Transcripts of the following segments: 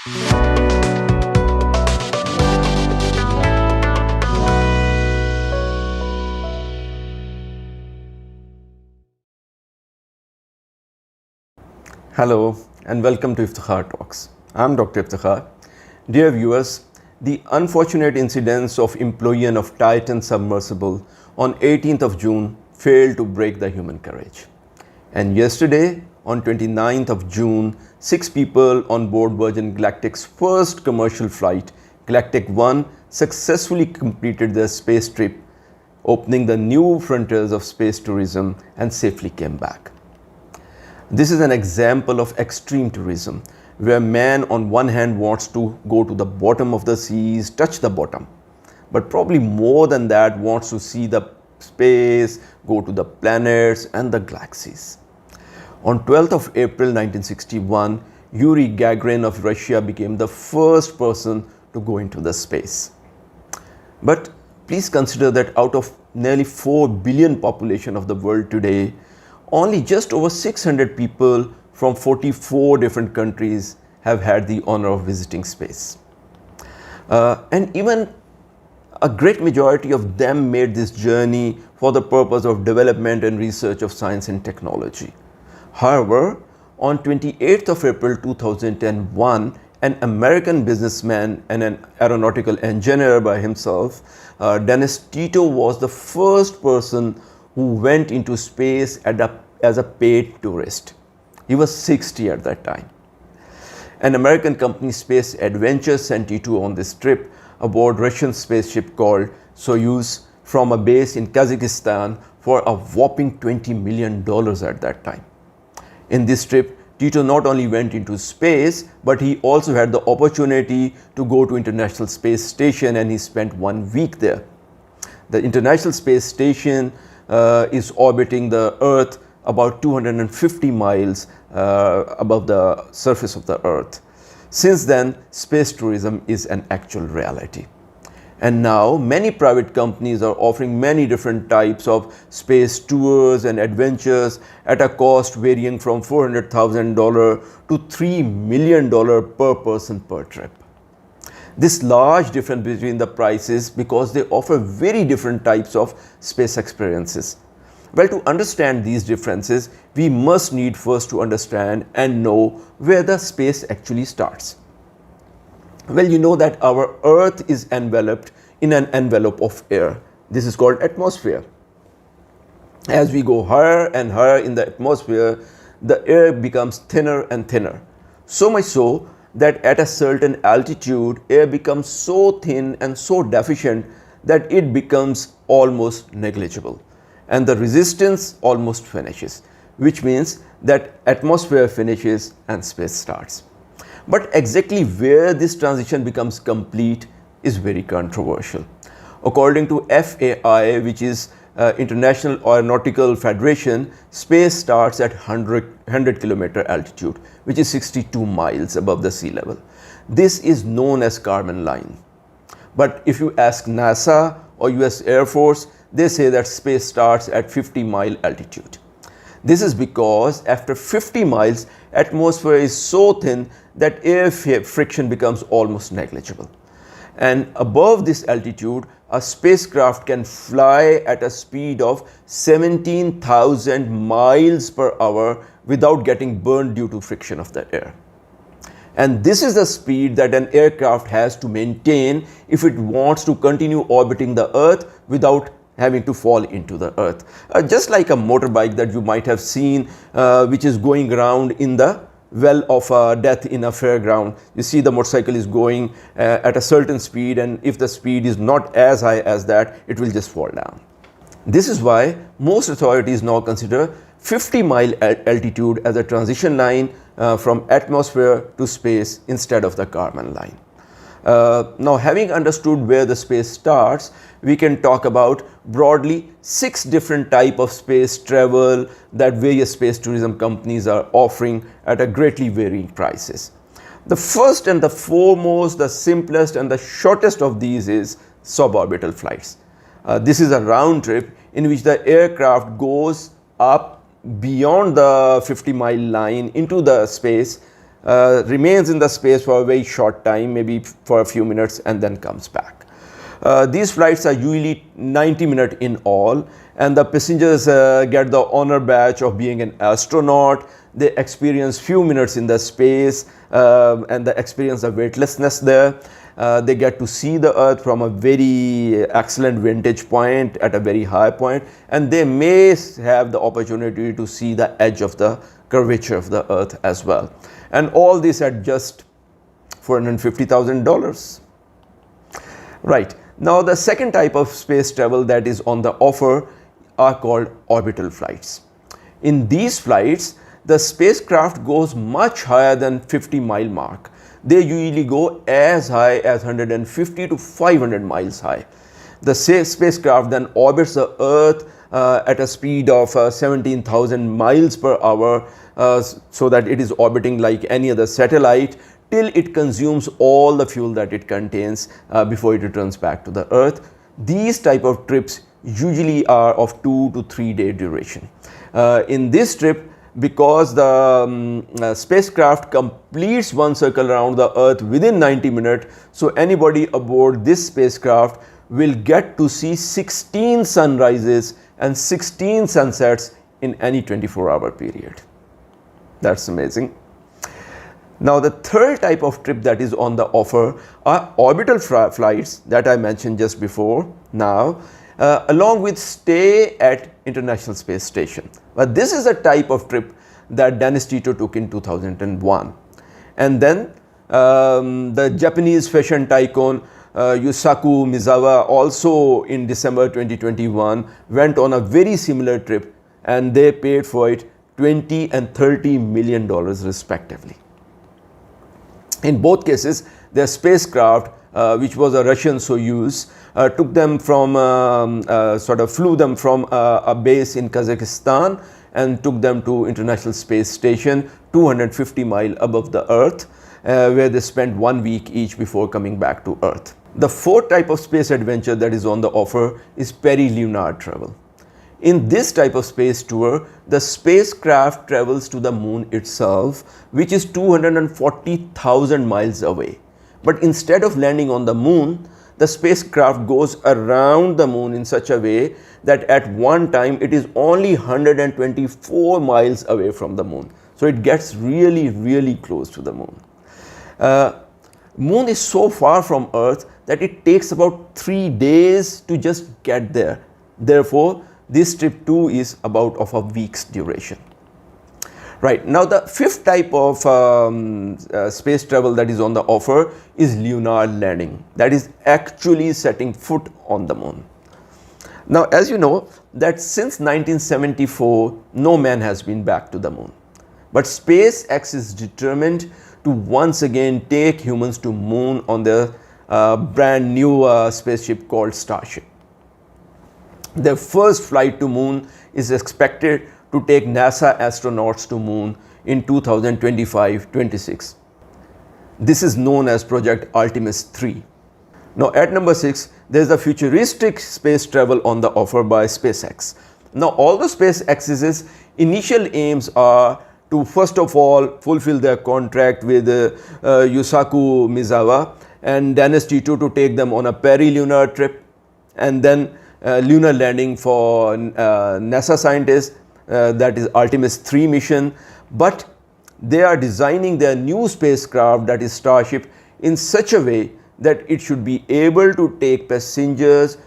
Hello and welcome to Iftikhar Talks. I'm Dr. Iftikhar. Dear viewers, the unfortunate incidents of implosion of Titan submersible on 18th of June failed to break the human courage. And yesterday, on 29th of June, 6 people on board Virgin Galactic's first commercial flight, Galactic 1, successfully completed their space trip, opening the new frontiers of space tourism and safely came back. This is an example of extreme tourism, where man on one hand wants to go to the bottom of the seas, touch the bottom, but probably more than that wants to see the space, go to the planets and the galaxies. On 12th of April 1961, Yuri Gagarin of Russia became the first person to go into the space. But please consider that out of nearly 4 billion population of the world today, only just over 600 people from 44 different countries have had the honor of visiting space. And even a great majority of them made this journey for the purpose of development and research of science and technology. However, on 28th of April 2001, an American businessman and an aeronautical engineer by himself, Dennis Tito, was the first person who went into space as a paid tourist. He was 60 at that time. An American company, Space Adventures, sent Tito on this trip aboard Russian spaceship called Soyuz from a base in Kazakhstan for a whopping $20 million at that time. In this trip, Tito not only went into space, but he also had the opportunity to go to International Space Station, and he spent 1 week there. The International Space Station is orbiting the Earth about 250 miles above the surface of the Earth. Since then, space tourism is an actual reality. And now many private companies are offering many different types of space tours and adventures at a cost varying from $400,000 to $3 million per person per trip. This large difference between the prices because they offer very different types of space experiences. Well, to understand these differences, we must need first to understand and know where the space actually starts. Well, you know that our Earth is enveloped in an envelope of air. This is called atmosphere. As we go higher and higher in the atmosphere, the air becomes thinner and thinner. So much so that at a certain altitude, air becomes so thin and so deficient that it becomes almost negligible. And the resistance almost finishes, which means that atmosphere finishes and space starts. But exactly where this transition becomes complete is very controversial. According to FAI, which is International Aeronautical Federation, space starts at 100 kilometer altitude, which is 62 miles above the sea level. This is known as Kármán line. But if you ask NASA or US Air Force, they say that space starts at 50-mile altitude. This is because after 50 miles, atmosphere is so thin that air friction becomes almost negligible. And above this altitude, a spacecraft can fly at a speed of 17,000 miles per hour without getting burned due to friction of the air. And this is the speed that an aircraft has to maintain if it wants to continue orbiting the Earth without having to fall into the Earth. Just like a motorbike that you might have seen, which is going around in the well of death in a fairground. You see the motorcycle is going at a certain speed, and if the speed is not as high as that, it will just fall down. This is why most authorities now consider 50-mile altitude as a transition line from atmosphere to space instead of the Kármán line. Now, having understood where the space starts, we can talk about broadly 6 different types of space travel that various space tourism companies are offering at a greatly varying prices. The first and the foremost, the simplest and the shortest of these is suborbital flights. This is a round trip in which the aircraft goes up beyond the 50-mile line into the space remains in the space for a very short time, maybe for a few minutes, and then comes back. These flights are usually 90 minutes in all, and the passengers get the honor badge of being an astronaut. They experience few minutes in the space and they experience the weightlessness there. They get to see the Earth from a very excellent vantage point at a very high point, and they may have the opportunity to see the edge of the curvature of the Earth as well. And all this at just $450,000. Right. Now the second type of space travel that is on the offer are called orbital flights. In these flights, the spacecraft goes much higher than 50-mile mark. They usually go as high as 150 to 500 miles high. The spacecraft then orbits the Earth at a speed of 17,000 miles per hour, so that it is orbiting like any other satellite till it consumes all the fuel that it contains before it returns back to the Earth. These type of trips usually are of 2 to 3 day duration. In this trip, because the spacecraft completes one circle around the Earth within 90 minutes, so anybody aboard this spacecraft will get to see 16 sunrises and 16 sunsets in any 24-hour period. That's amazing. Now the third type of trip that is on the offer are orbital flights that I mentioned just before now, along with stay at International Space Station. But this is a type of trip that Dennis Tito took in 2001. And then the Japanese fashion tycoon Yusaku Misawa also in December 2021 went on a very similar trip, and they paid for it $20 and $30 million respectively. In both cases, their spacecraft, which was a Russian Soyuz, took them from, flew them from a base in Kazakhstan and took them to International Space Station, 250 miles above the Earth, where they spent 1 week each before coming back to Earth. The fourth type of space adventure that is on the offer is peri-lunar travel. In this type of space tour, the spacecraft travels to the moon itself, which is 240,000 miles away. But instead of landing on the moon, the spacecraft goes around the moon in such a way that at one time it is only 124 miles away from the moon. So it gets really, really close to the moon. Moon is so far from Earth that it takes about 3 days to just get there. Therefore, this trip too is about of a week's duration. Right, now the fifth type of space travel that is on the offer is lunar landing. That is actually setting foot on the moon. Now, as you know, that since 1974, no man has been back to the moon. But SpaceX is determined to once again take humans to moon on their brand new spaceship called Starship. Their first flight to moon is expected to take NASA astronauts to moon in 2025-26. This is known as Project Artemis 3. Now at number 6, there is a futuristic space travel on the offer by SpaceX. Now although SpaceX's initial aims are to first of all fulfill their contract with Yusaku Misawa and Dennis Tito to take them on a peri-lunar trip, and then lunar landing for NASA scientists, that is Artemis 3 mission, but they are designing their new spacecraft, that is Starship, in such a way that it should be able to take passengers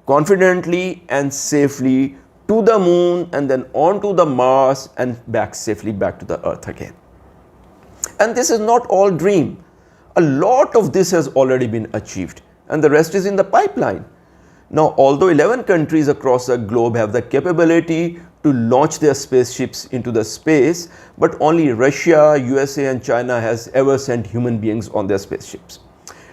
confidently and safely to the moon and then onto the Mars and back safely back to the Earth again. And this is not all dream. A lot of this has already been achieved and the rest is in the pipeline. Now, although 11 countries across the globe have the capability to launch their spaceships into the space, but only Russia, USA and China has ever sent human beings on their spaceships.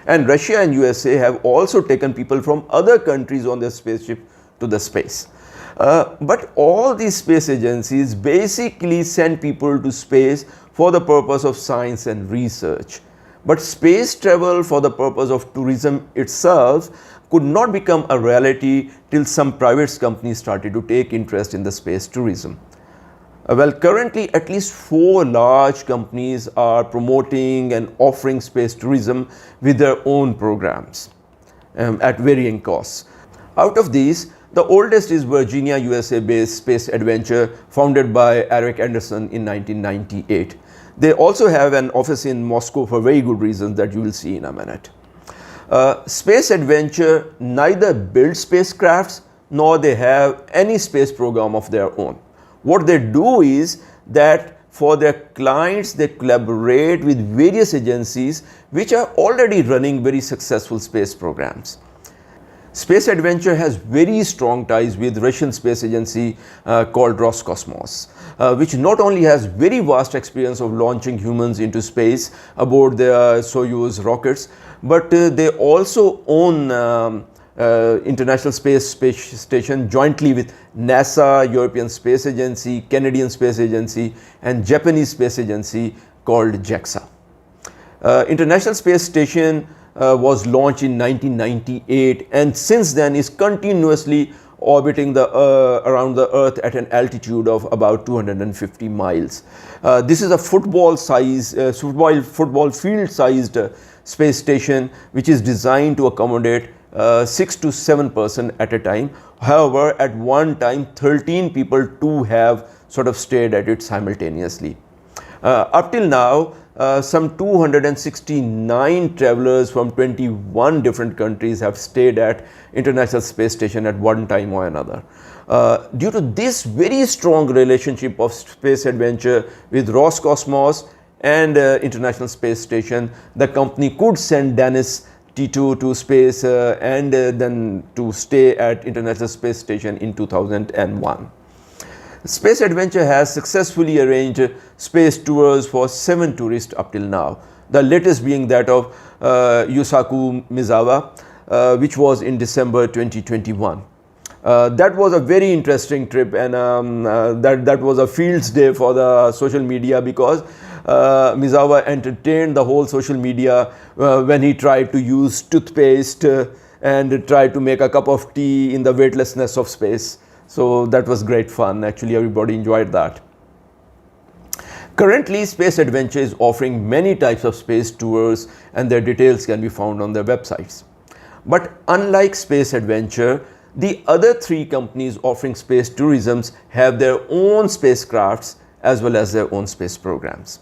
And Russia and USA have also taken people from other countries on their spaceship to the space. But all these space agencies basically send people to space for the purpose of science and research. But space travel for the purpose of tourism itself could not become a reality till some private companies started to take interest in the space tourism. Well, currently at least 4 large companies are promoting and offering space tourism with their own programs at varying costs. Out of these, the oldest is Virginia, USA based Space Adventure, founded by Eric Anderson in 1998. They also have an office in Moscow for very good reasons that you will see in a minute. Space Adventure neither builds spacecrafts nor they have any space program of their own. What they do is that for their clients, they collaborate with various agencies which are already running very successful space programs. Space Adventure has very strong ties with Russian space agency called Roscosmos, which not only has very vast experience of launching humans into space aboard their Soyuz rockets, but they also own International Space Station jointly with NASA, European Space Agency, Canadian Space Agency, and Japanese Space Agency called JAXA. International Space Station was launched in 1998 and since then is continuously orbiting around the Earth at an altitude of about 250 miles. This is a football field sized space station which is designed to accommodate 6 to 7 persons at a time. However, at one time 13 people too have sort of stayed at it simultaneously. Up till now, some 269 travelers from 21 different countries have stayed at International Space Station at one time or another. Due to this very strong relationship of Space Adventure with Roscosmos and International Space Station, the company could send Dennis T2 to space and then to stay at International Space Station in 2001. Space Adventure has successfully arranged space tours for 7 tourists up till now. The latest being that of Yusaku Mizawa, which was in December 2021. That was a very interesting trip and that was a field's day for the social media because Mizawa entertained the whole social media when he tried to use toothpaste and tried to make a cup of tea in the weightlessness of space. So that was great fun. Actually, everybody enjoyed that. Currently, Space Adventure is offering many types of space tours and their details can be found on their websites. But unlike Space Adventure, the other 3 companies offering space tourisms have their own spacecrafts as well as their own space programs.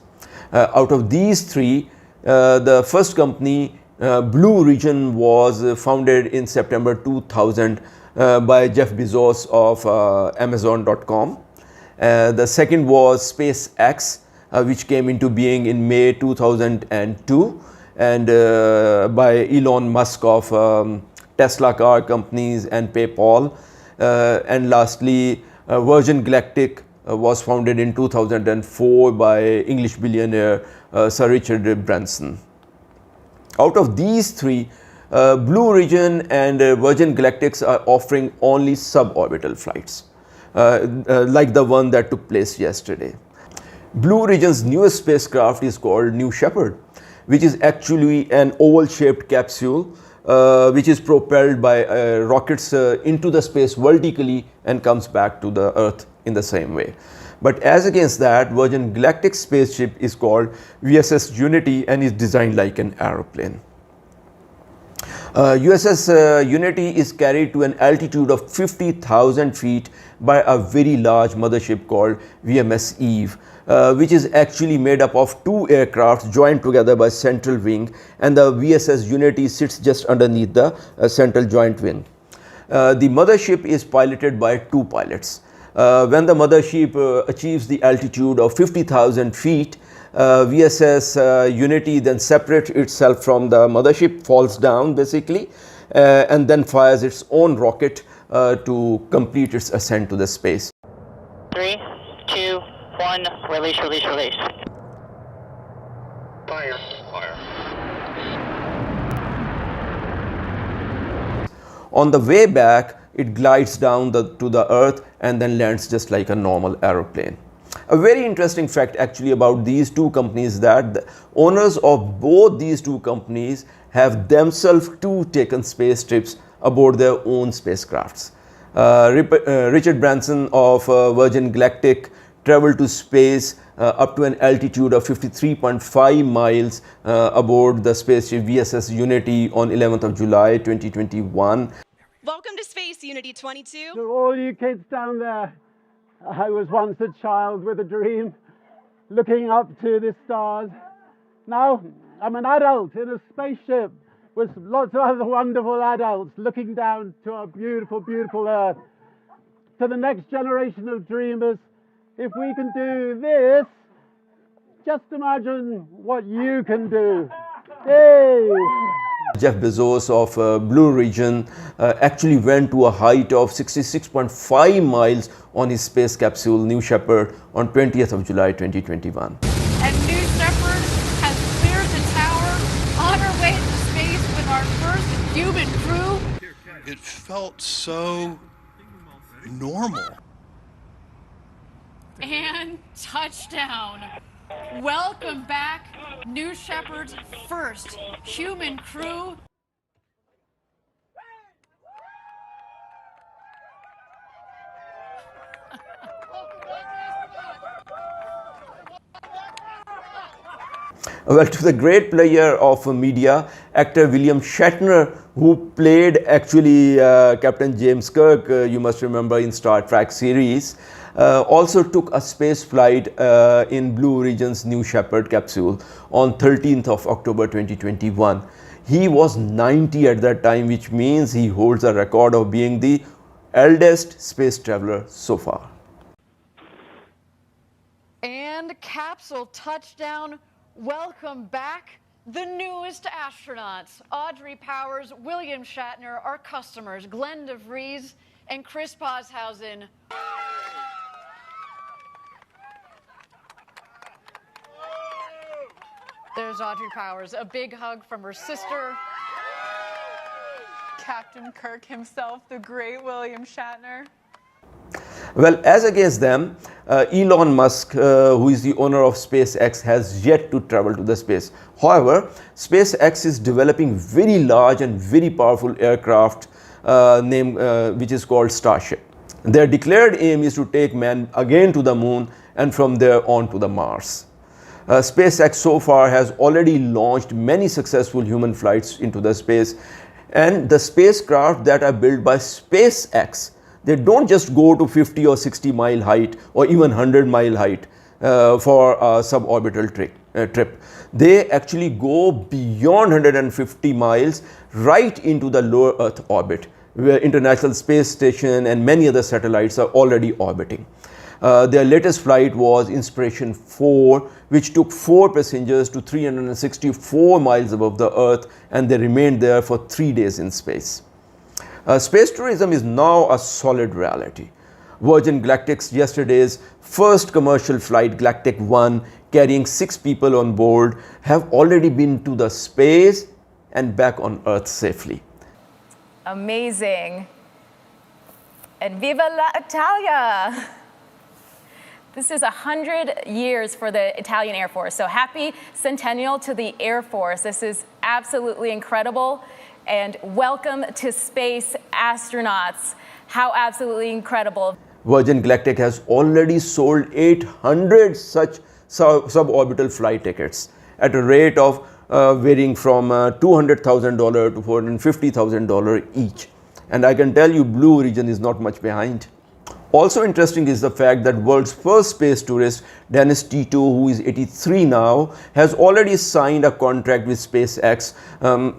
Out of these 3, the first company, Blue Origin, was founded in September 2000 by Jeff Bezos of Amazon.com. The second was SpaceX, which came into being in May 2002 and by Elon Musk of Tesla car companies and PayPal. And lastly, Virgin Galactic was founded in 2004 by English billionaire Sir Richard Branson. Out of these 3, Blue Origin and Virgin Galactic are offering only suborbital flights, like the one that took place yesterday. Blue Origin's newest spacecraft is called New Shepard, which is actually an oval-shaped capsule which is propelled by rockets into the space vertically and comes back to the Earth in the same way. But as against that, Virgin Galactic spaceship is called VSS Unity and is designed like an aeroplane. USS Unity is carried to an altitude of 50,000 feet by a very large mothership called VMS Eve, which is actually made up of 2 aircrafts joined together by central wing, and the VSS Unity sits just underneath the central joint wing. The mothership is piloted by 2 pilots. When the mothership achieves the altitude of 50,000 feet, VSS Unity then separates itself from the mothership, falls down basically, and then fires its own rocket to complete its ascent to the space. 3, 2, 1, release, release, release. Fire, fire. On the way back, it glides down to the Earth and then lands just like a normal aeroplane. A very interesting fact actually about these 2 companies that the owners of both these 2 companies have themselves too taken space trips aboard their own spacecrafts. Richard Branson of Virgin Galactic travel to space up to an altitude of 53.5 miles aboard the spaceship VSS Unity on 11th of July 2021. Welcome to Space Unity 22. To all you kids down there, I was once a child with a dream, looking up to the stars. Now I'm an adult in a spaceship with lots of other wonderful adults looking down to our beautiful, beautiful Earth. To the next generation of dreamers, if we can do this, just imagine what you can do. Yay! Jeff Bezos of Blue Origin actually went to a height of 66.5 miles on his space capsule New Shepard on 20th of July 2021. And New Shepard has cleared the tower on our way to space with our first human crew. It felt so normal. And touchdown. Welcome back, New Shepard's first human crew. Well, to the great player of media, actor William Shatner, who played actually Captain James Kirk, you must remember in Star Trek series, also took a space flight in Blue Origin's New Shepard capsule on 13th of October 2021. He was 90 at that time, which means he holds a record of being the eldest space traveler so far. And capsule touchdown. Welcome back, the newest astronauts. Audrey Powers, William Shatner, our customers, Glenn DeVries, and Chris Boshausen. There's Audrey Powers, a big hug from her sister. Captain Kirk himself, the great William Shatner. Well, as against them, Elon Musk, who is the owner of SpaceX, has yet to travel to the space. However, SpaceX is developing very large and very powerful aircraft which is called Starship. Their declared aim is to take man again to the moon and from there on to the Mars. SpaceX so far has already launched many successful human flights into the space, and the spacecraft that are built by SpaceX, they don't just go to 50 or 60 mile height or even 100-mile height for a suborbital trip. They actually go beyond 150 miles right into the lower Earth orbit, where International Space Station and many other satellites are already orbiting. Their latest flight was Inspiration 4, which took 4 passengers to 364 miles above the Earth, and they remained there for 3 days in space. Space tourism is now a solid reality. Virgin Galactic's yesterday's first commercial flight, Galactic 1, carrying 6 people on board, have already been to the space and back on Earth safely. Amazing. And viva la Italia! This is 100 years for the Italian Air Force. So happy centennial to the Air Force. This is absolutely incredible. And welcome to space, astronauts. How absolutely incredible. Virgin Galactic has already sold 800 such suborbital flight tickets at a rate of varying from $200,000 to $450,000 each. And I can tell you Blue Origin is not much behind. Also interesting is the fact that world's first space tourist, Dennis Tito, who is 83 now, has already signed a contract with SpaceX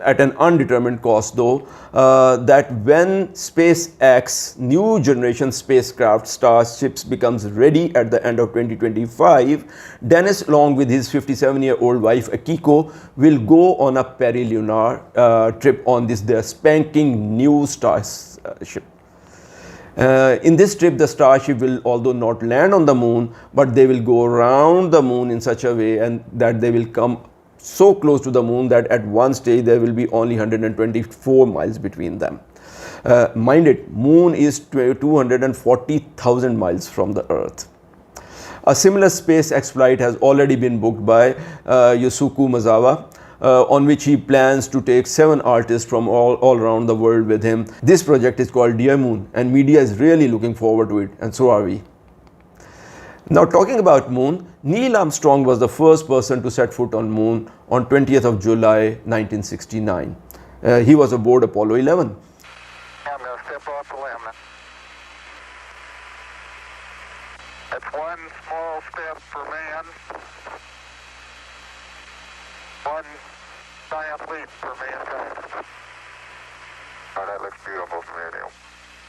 at an undetermined cost though, that when SpaceX new generation spacecraft Starships becomes ready at the end of 2025, Dennis along with his 57-year-old wife Akiko will go on a perilunar trip on their spanking new Starship. In this trip, the Starship will, although not land on the moon, but they will go around the moon in such a way and that they will come so close to the moon that at one stage there will be only 124 miles between them. Mind it, moon is 240,000 miles from the Earth. A similar SpaceX flight has already been booked by Yosuke Maezawa, on which he plans to take 7 artists from all around the world with him. This project is called Dear Moon, and media is really looking forward to it, and so are we. Now talking about moon, Neil Armstrong was the first person to set foot on moon on 20th of July 1969. He was aboard Apollo 11. I'm going to step off the limb. It's one small step for man, one giant leap for mankind. Oh, that looks beautiful to me.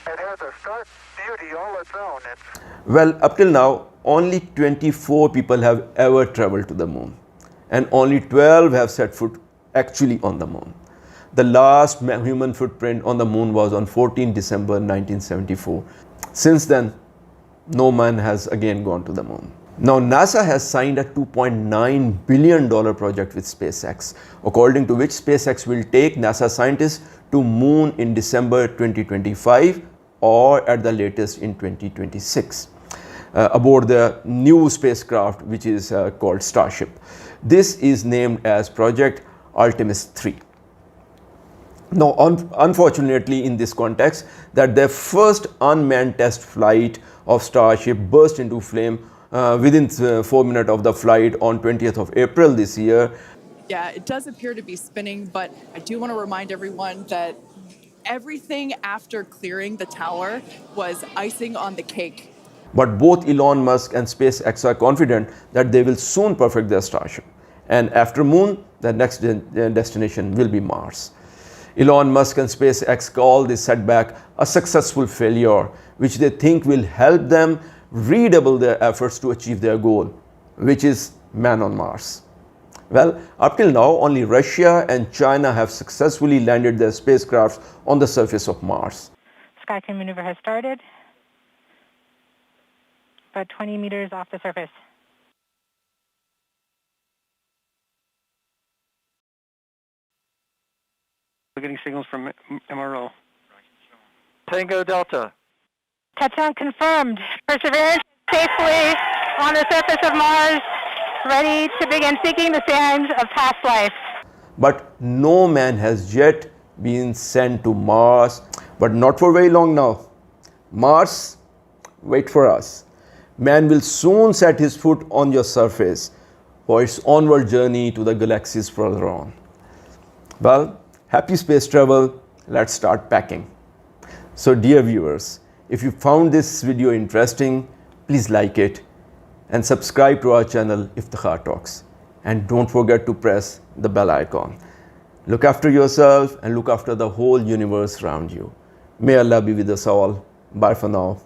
It has a stark beauty all its own. Well, up till now, only 24 people have ever traveled to the moon, and only 12 have set foot actually on the moon. The last human footprint on the moon was on 14 December 1974. Since then, no man has again gone to the moon. Now, NASA has signed a $2.9 billion project with SpaceX, according to which SpaceX will take NASA scientists to moon in December 2025 or at the latest in 2026 aboard the new spacecraft, which is called Starship. This is named as Project Artemis 3. Now, unfortunately, in this context, that their first unmanned test flight of Starship burst into flame within 4 minutes of the flight on 20th of April this year. Yeah, it does appear to be spinning, but I do want to remind everyone that everything after clearing the tower was icing on the cake. But both Elon Musk and SpaceX are confident that they will soon perfect their Starship. And after Moon, the next destination will be Mars. Elon Musk and SpaceX call this setback a successful failure, which they think will help them redouble their efforts to achieve their goal, which is man on Mars. Well, up till now, only Russia and China have successfully landed their spacecrafts on the surface of Mars. Skycrane maneuver has started. About 20 meters off the surface. We're getting signals from MRO. Tango Delta. Touchdown confirmed. Perseverance safely on the surface of Mars, ready to begin seeking the signs of past life. But no man has yet been sent to Mars, but not for very long now. Mars, wait for us. Man will soon set his foot on your surface for its onward journey to the galaxies further on. Well, happy space travel. Let's start packing. So dear viewers, if you found this video interesting, please like it and subscribe to our channel Iftikhar Talks. And don't forget to press the bell icon. Look after yourself and look after the whole universe around you. May Allah be with us all. Bye for now.